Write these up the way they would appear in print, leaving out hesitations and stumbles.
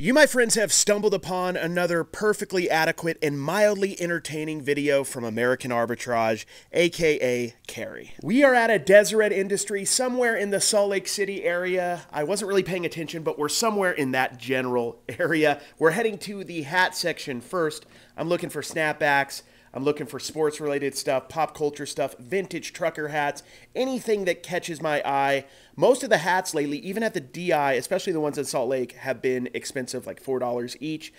You, my friends, have stumbled upon another perfectly adequate and mildly entertaining video from American Arbitrage, aka Cary. We are at a Deseret Industry somewhere in the Salt Lake City area. I wasn't really paying attention, but we're somewhere in that general area. We're heading to the hat section first. I'm looking for snapbacks. I'm looking for sports-related stuff, pop culture stuff, vintage trucker hats, anything that catches my eye. Most of the hats lately, even at the DI, especially the ones in Salt Lake, have been expensive, like $4 each.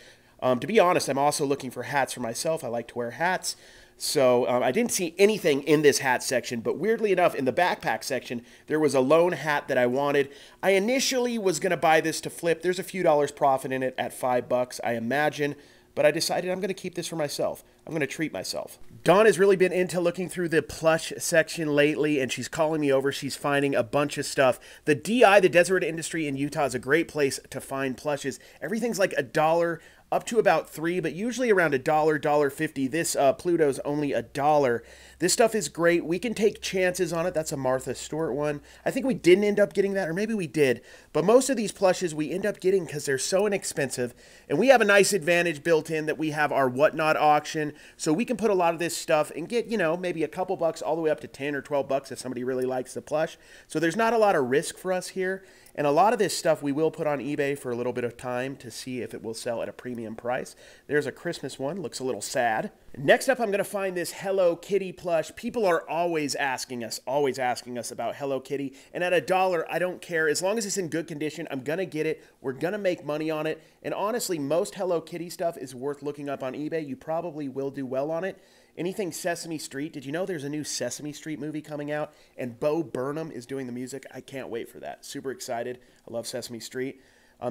To be honest, I'm also looking for hats for myself. I like to wear hats. So I didn't see anything in this hat section, but weirdly enough, in the backpack section, there was a lone hat that I wanted. I initially was going to buy this to flip. There's a few dollars profit in it at $5, I imagine. But I decided I'm going to keep this for myself. I'm going to treat myself. Dawn has really been into looking through the plush section lately, and she's calling me over. She's finding a bunch of stuff. The DI, the Deseret Industry in Utah, is a great place to find plushes. Everything's like $1 up to about $3, but usually around $1, $1.50. This Pluto's only $1. This stuff is great. We can take chances on it. That's a Martha Stewart one. I think we didn't end up getting that, or maybe we did. But most of these plushes we end up getting because they're so inexpensive. And we have a nice advantage built in that we have our Whatnot auction. So we can put a lot of this stuff and get, you know, maybe a couple bucks all the way up to 10 or 12 bucks if somebody really likes the plush. So there's not a lot of risk for us here. And a lot of this stuff we will put on eBay for a little bit of time to see if it will sell at a premium price. There's a Christmas one. Looks a little sad. Next up, I'm going to find this Hello Kitty plush. People are always asking us about Hello Kitty. And at $1, I don't care. As long as it's in good condition, I'm going to get it. We're going to make money on it. And honestly, most Hello Kitty stuff is worth looking up on eBay. You probably will do well on it. Anything Sesame Street. Did you know there's a new Sesame Street movie coming out? And Bo Burnham is doing the music. I can't wait for that. Super excited. I love Sesame Street.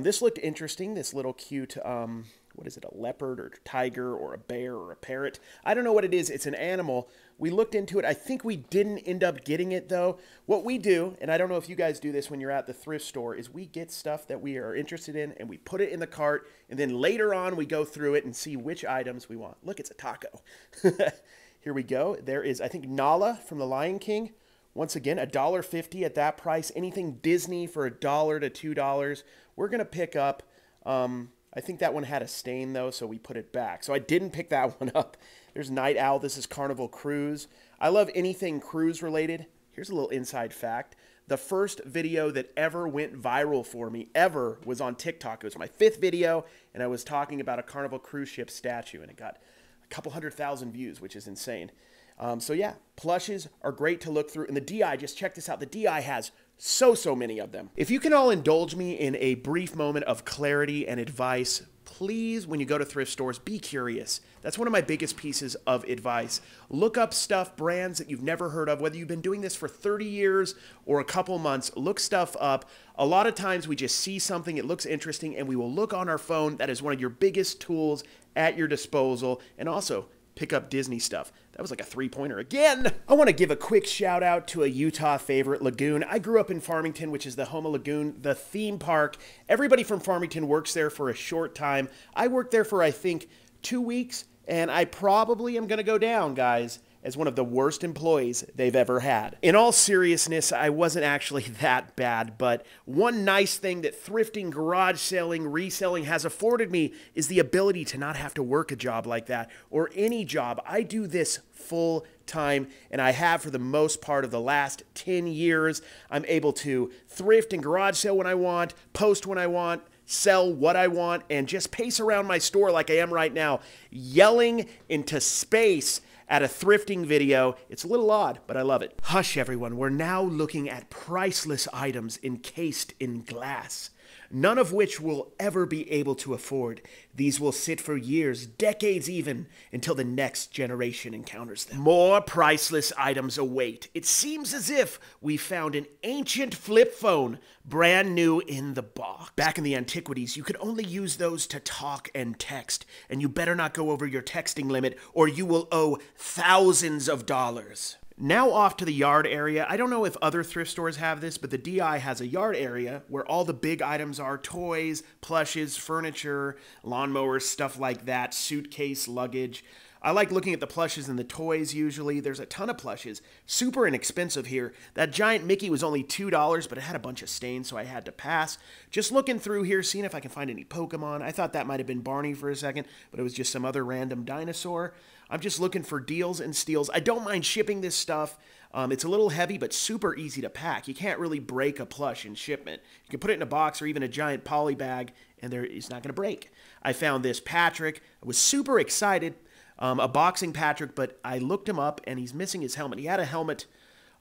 This looked interesting. This little cute, what is it, a leopard or a tiger or a bear or a parrot? I don't know what it is. It's an animal. We looked into it. I think we didn't end up getting it, though. What we do, and I don't know if you guys do this when you're at the thrift store, is we get stuff that we are interested in, and we put it in the cart, and then later on we go through it and see which items we want. Look, it's a taco. Here we go. There is, I think, Nala from The Lion King. Once again, $1.50 at that price. Anything Disney for $1 to $2, we're going to pick up. I think that one had a stain, though, so we put it back. So I didn't pick that one up. There's Night Owl. This is Carnival Cruise. I love anything cruise-related. Here's a little inside fact. The first video that ever went viral for me, ever, was on TikTok. It was my 5th video, and I was talking about a Carnival Cruise Ship statue, and it got a couple 100,000 views, which is insane. So yeah, plushes are great to look through. And the DI, just check this out. The DI has so many of them. If you can all indulge me in a brief moment of clarity and advice, please, when you go to thrift stores, be curious. That's one of my biggest pieces of advice. Look up stuff, brands that you've never heard of, whether you've been doing this for 30 years or a couple months, look stuff up. A lot of times we just see something, it looks interesting, and we will look on our phone. That is one of your biggest tools at your disposal. And also, pick up Disney stuff. That was like a 3-pointer again. I want to give a quick shout out to a Utah favorite, Lagoon. I grew up in Farmington, which is the home of Lagoon, the theme park. Everybody from Farmington works there for a short time. I worked there for, I think, 2 weeks, and I probably am going to go down, guys, as one of the worst employees they've ever had. In all seriousness, I wasn't actually that bad, but one nice thing that thrifting, garage selling, reselling has afforded me is the ability to not have to work a job like that, or any job. I do this full time, and I have for the most part of the last 10 years. I'm able to thrift and garage sale when I want, post when I want, sell what I want, and just pace around my store like I am right now, yelling into space at a thrifting video. It's a little odd, but I love it. Hush, everyone. We're now looking at priceless items encased in glass, none of which we'll ever be able to afford. These will sit for years, decades even, until the next generation encounters them. More priceless items await. It seems as if we found an ancient flip phone, brand new in the box. Back in the antiquities, you could only use those to talk and text, and you better not go over your texting limit, or you will owe thousands of dollars. Now off to the yard area. I don't know if other thrift stores have this, but the DI has a yard area where all the big items are: toys, plushes, furniture, lawnmowers, stuff like that, suitcase, luggage. I like looking at the plushes and the toys usually. There's a ton of plushes. Super inexpensive here. That giant Mickey was only $2, but it had a bunch of stains, so I had to pass. Just looking through here, seeing if I can find any Pokemon. I thought that might have been Barney for a second, but it was just some other random dinosaur. I'm just looking for deals and steals. I don't mind shipping this stuff. It's a little heavy, but super easy to pack. You can't really break a plush in shipment. You can put it in a box or even a giant poly bag, and it's not going to break. I found this Patrick. I was super excited. A boxing Patrick, but I looked him up, and he's missing his helmet. He had a helmet,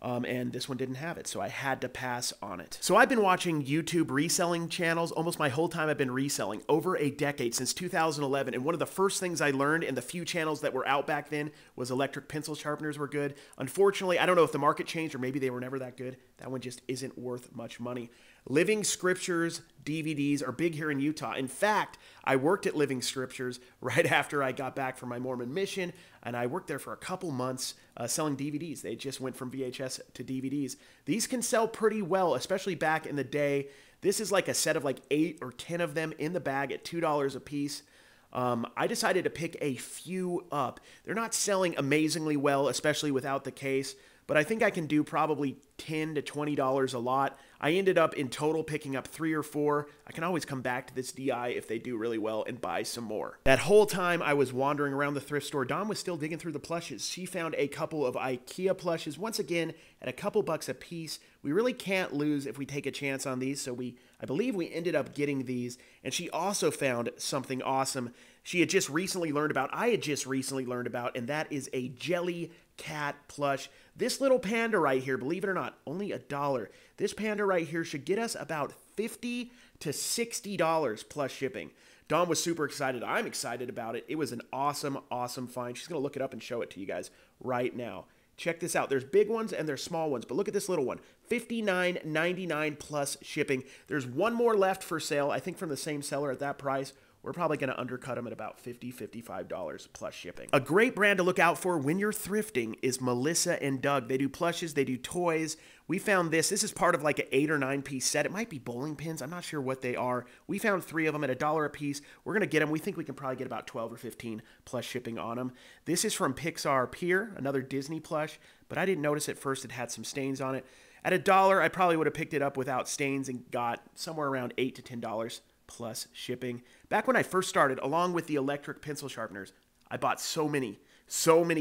and this one didn't have it, so I had to pass on it. So I've been watching YouTube reselling channels almost my whole time. I've been reselling over a decade, since 2011, and one of the first things I learned in the few channels that were out back then was electric pencil sharpeners were good. Unfortunately, I don't know if the market changed or maybe they were never that good. That one just isn't worth much money. Living Scriptures DVDs are big here in Utah. In fact, I worked at Living Scriptures right after I got back from my Mormon mission, and I worked there for a couple months selling DVDs. They just went from VHS to DVDs. These can sell pretty well, especially back in the day. This is like a set of like 8 or 10 of them in the bag at $2 a piece. I decided to pick a few up. They're not selling amazingly well, especially without the case, but I think I can do probably $10 to $20 a lot. I ended up in total picking up 3 or 4. I can always come back to this DI if they do really well and buy some more. That whole time I was wandering around the thrift store, Dawn was still digging through the plushes. She found a couple of IKEA plushes, once again, at a couple bucks a piece. We really can't lose if we take a chance on these, so I believe we ended up getting these. And she also found something awesome she had just recently learned about, I had just recently learned about, and that is a Jelly Cat plush. This little panda right here, believe it or not, only $1. This panda right here should get us about $50 to $60 plus shipping. Dawn was super excited. I'm excited about it. It was an awesome, awesome find. She's going to look it up and show it to you guys right now. Check this out. There's big ones and there's small ones, but look at this little one. $59.99 plus shipping. There's one more left for sale, I think from the same seller at that price. We're probably going to undercut them at about $50, $55 plus shipping. A great brand to look out for when you're thrifting is Melissa and Doug. They do plushes, they do toys. We found this. This is part of like an 8 or 9 piece set. It might be bowling pins. I'm not sure what they are. We found 3 of them at $1 a piece. We're going to get them. We think we can probably get about 12 or 15 plus shipping on them. This is from Pixar Pier, another Disney plush, but I didn't notice at first it had some stains on it. At $1, I probably would have picked it up without stains and got somewhere around $8 to $10 plus shipping. Back when I first started, along with the electric pencil sharpeners, I bought so many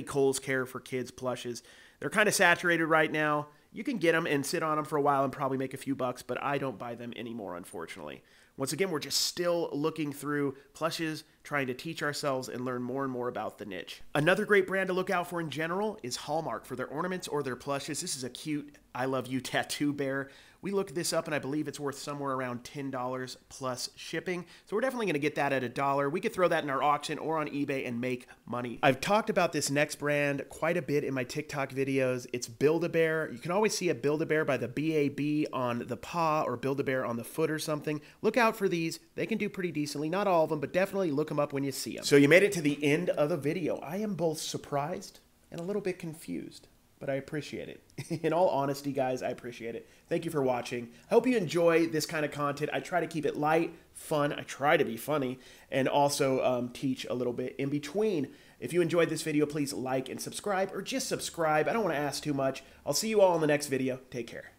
Kohl's Care for Kids plushes. They're kind of saturated right now. You can get them and sit on them for a while and probably make a few bucks, but I don't buy them anymore, unfortunately. Once again, we're just still looking through plushes, trying to teach ourselves and learn more and more about the niche. Another great brand to look out for in general is Hallmark for their ornaments or their plushes. This is a cute I Love You tattoo bear. We looked this up and I believe it's worth somewhere around $10 plus shipping. So we're definitely going to get that at $1. We could throw that in our auction or on eBay and make money. I've talked about this next brand quite a bit in my TikTok videos. It's Build-A-Bear. You can always see a Build-A-Bear by the BAB on the paw or Build-A-Bear on the foot or something. Look out for these. They can do pretty decently. Not all of them, but definitely look them up when you see them. So you made it to the end of the video. I am both surprised and a little bit confused, but I appreciate it. In all honesty, guys, I appreciate it. Thank you for watching. I hope you enjoy this kind of content. I try to keep it light, fun. I try to be funny and also teach a little bit in between. If you enjoyed this video, please like and subscribe, or just subscribe. I don't want to ask too much. I'll see you all in the next video. Take care.